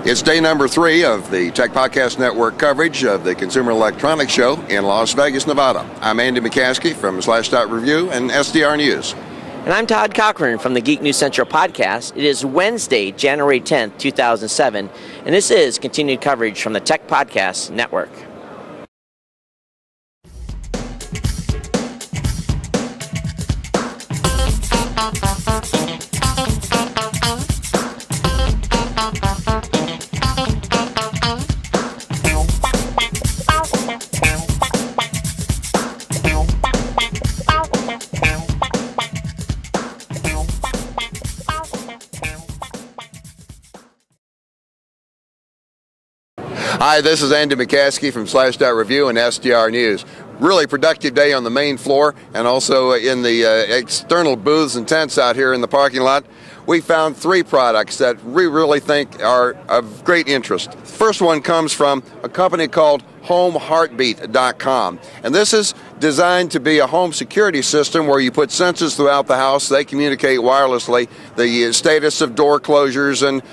It's day number 3 of the Tech Podcast Network coverage of the Consumer Electronics Show in Las Vegas, Nevada. I'm Andy McCaskey from Slashdot Review and SDR News. And I'm Todd Cochran from the Geek News Central podcast. It is Wednesday, January 10th, 2007, and this is continued coverage from the Tech Podcast Network. Hi, this is Andy McCaskey from Slashdot Review and SDR News. Really productive day on the main floor and also in the external booths and tents out here in the parking lot. We found 3 products that we really think are of great interest. The first one comes from a company called HomeHeartbeat.com, and this is designed to be a home security system where you put sensors throughout the house. They communicate wirelessly the status of door closures and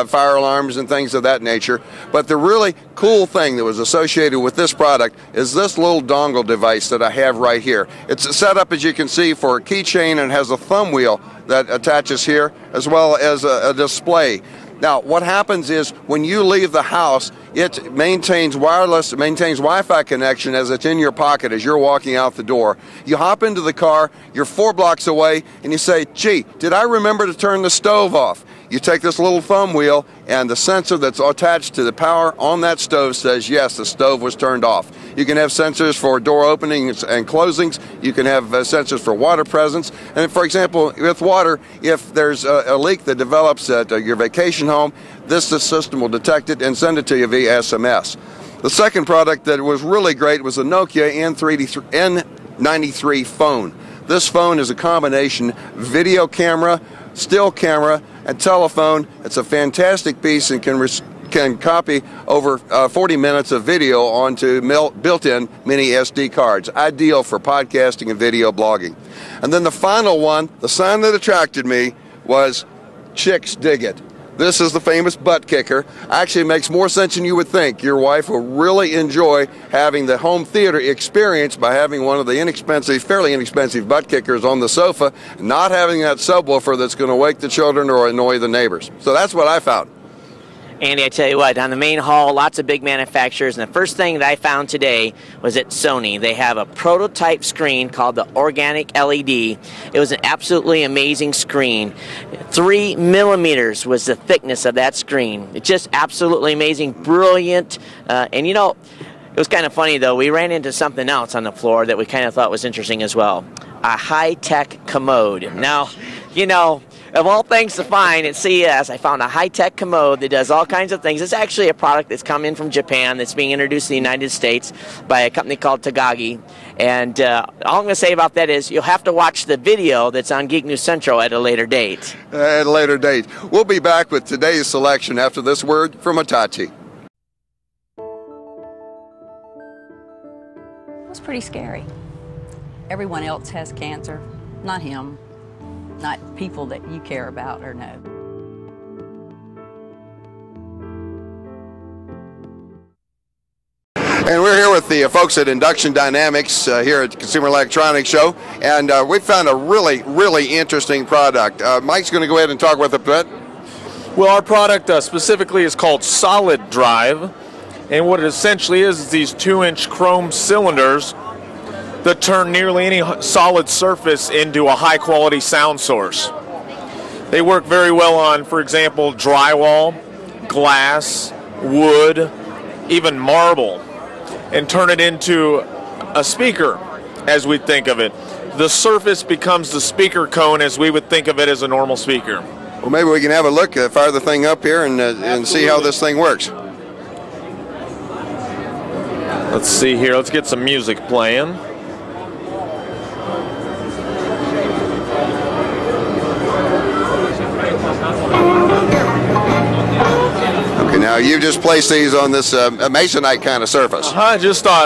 fire alarms and things of that nature. But the really cool thing that was associated with this product is this little dongle device that I have right here. It's set up, as you can see, for a keychain and has a thumb wheel that attaches here, as well as a display. Now, what happens is when you leave the house, it maintains Wi-Fi connection as it's in your pocket as you're walking out the door. You hop into the car, you're 4 blocks away, and you say, gee, did I remember to turn the stove off? You take this little thumb wheel, and the sensor that's attached to the power on that stove says, yes, the stove was turned off. You can have sensors for door openings and closings. You can have sensors for water presence. And for example, with water, if there's a leak that develops at your vacation home, this system will detect it and send it to you via SMS. The second product that was really great was the Nokia N93 phone. This phone is a combination video camera, still camera, and telephone. It's a fantastic piece and can copy over 40 minutes of video onto built-in mini SD cards. Ideal for podcasting and video blogging. And then the final one, the sign that attracted me, was Chicks Dig It. This is the famous butt kicker. Actually, it makes more sense than you would think. Your wife will really enjoy having the home theater experience by having one of the fairly inexpensive butt kickers on the sofa, not having that subwoofer that's going to wake the children or annoy the neighbors. So that's what I found. Andy, I tell you what, on the main hall, lots of big manufacturers, and the first thing that I found today was at Sony. They have a prototype screen called the Organic LED. It was an absolutely amazing screen. 3 millimeters was the thickness of that screen. It's just absolutely amazing, brilliant, and you know, it was kind of funny though. We ran into something else on the floor that we kind of thought was interesting as well. A high-tech commode. Now, you know, of all things to find at CES, I found a high-tech commode that does all kinds of things. It's actually a product that's come in from Japan that's being introduced to the United States by a company called Tagagi. And all I'm going to say about that is you'll have to watch the video that's on Geek News Central at a later date. At a later date. We'll be back with today's selection after this word from Hitachi. It was pretty scary. Everyone else has cancer, not him. Not people that you care about or know. And we're here with the folks at Induction Dynamics here at the Consumer Electronics Show, and we found a really, really interesting product. Mike's going to go ahead and talk with it a bit. Well, our product specifically is called Solid Drive, and what it essentially is these 2-inch chrome cylinders that turn nearly any solid surface into a high-quality sound source. They work very well on, for example, drywall, glass, wood, even marble, and turn it into a speaker, as we think of it. The surface becomes the speaker cone as we would think of it as a normal speaker. Well, maybe we can have a look, fire the thing up here and see how this thing works. Let's see here. Let's get some music playing. Now you just placed these on this masonite kind of surface.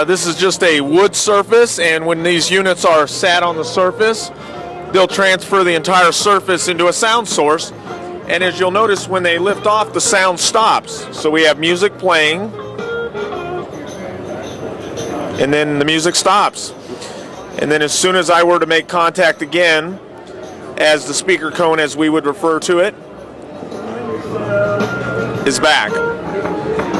This is just a wood surface, and when these units are sat on the surface, they'll transfer the entire surface into a sound source, And as you'll notice, when they lift off, the sound stops. So we have music playing, and then the music stops. And then as soon as I were to make contact again, as the speaker cone, as we would refer to it, is back.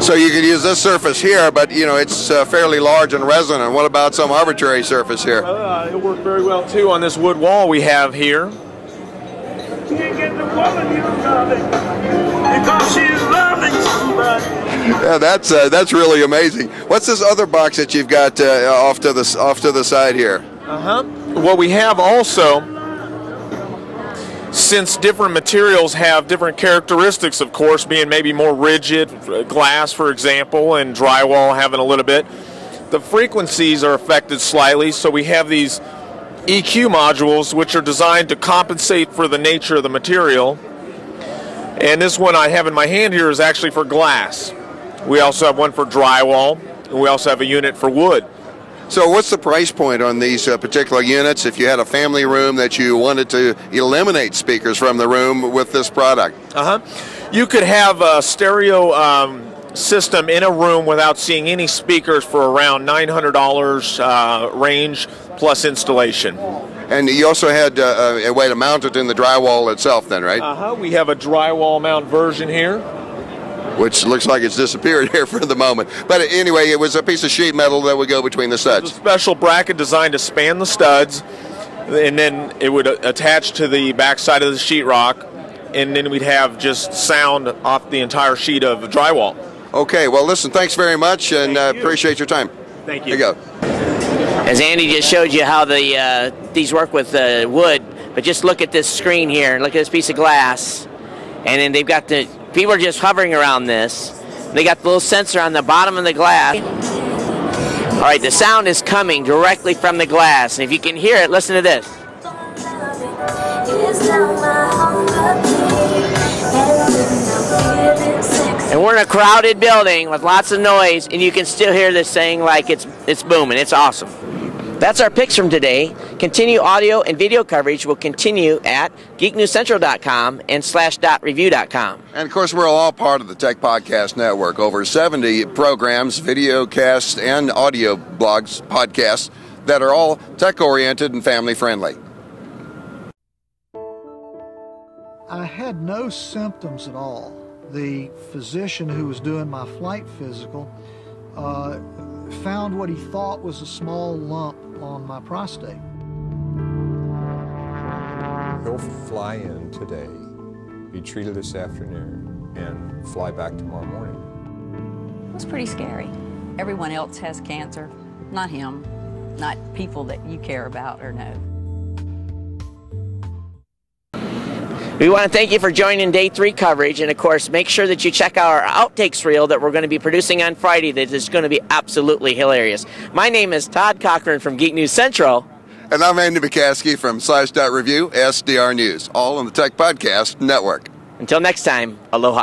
So you could use this surface here, but you know it's fairly large and resonant. What about some arbitrary surface here? It'll work very well too on this wood wall we have here. Yeah, that's really amazing. What's this other box that you've got off to the side here? What we have also, since different materials have different characteristics, of course, being maybe more rigid, glass, for example, and drywall having a little bit, the frequencies are affected slightly. So we have these EQ modules which are designed to compensate for the nature of the material. And this one I have in my hand here is actually for glass. We also have one for drywall, and we also have a unit for wood. So what's the price point on these particular units if you had a family room that you wanted to eliminate speakers from the room with this product? You could have a stereo system in a room without seeing any speakers for around $900 range plus installation. And you also had a way to mount it in the drywall itself then, right? We have a drywall mount version here, which looks like it's disappeared here for the moment. But anyway, it was a piece of sheet metal that would go between the studs. It's a special bracket designed to span the studs, and then it would attach to the back side of the sheetrock, and then we'd have just sound off the entire sheet of drywall. Okay, well listen, thanks very much, and appreciate your time. Thank you. Here you go. As Andy just showed you how these work with wood, but just look at this screen here, look at this piece of glass, and then they've got people are just hovering around this. They got the little sensor on the bottom of the glass. All right, the sound is coming directly from the glass, and if you can hear it, listen to this. And we're in a crowded building with lots of noise, and you can still hear this thing like it's booming. It's awesome. That's our picks from today. Continue audio and video coverage will continue at geeknewscentral.com and /.review.com. And of course, we're all part of the Tech Podcast Network. Over 70 programs, video casts, and audio blogs, podcasts that are all tech-oriented and family-friendly. I had no symptoms at all. The physician who was doing my flight physical found what he thought was a small lump on my prostate. He'll fly in today, be treated this afternoon, and fly back tomorrow morning. It was pretty scary. Everyone else has cancer, not him, not people that you care about or know. We want to thank you for joining Day 3 coverage, and of course, make sure that you check out our outtakes reel that we're going to be producing on Friday that is going to be absolutely hilarious. My name is Todd Cochran from Geek News Central. And I'm Andy McCaskey from /.review, SDR News, all on the Tech Podcast Network. Until next time, aloha.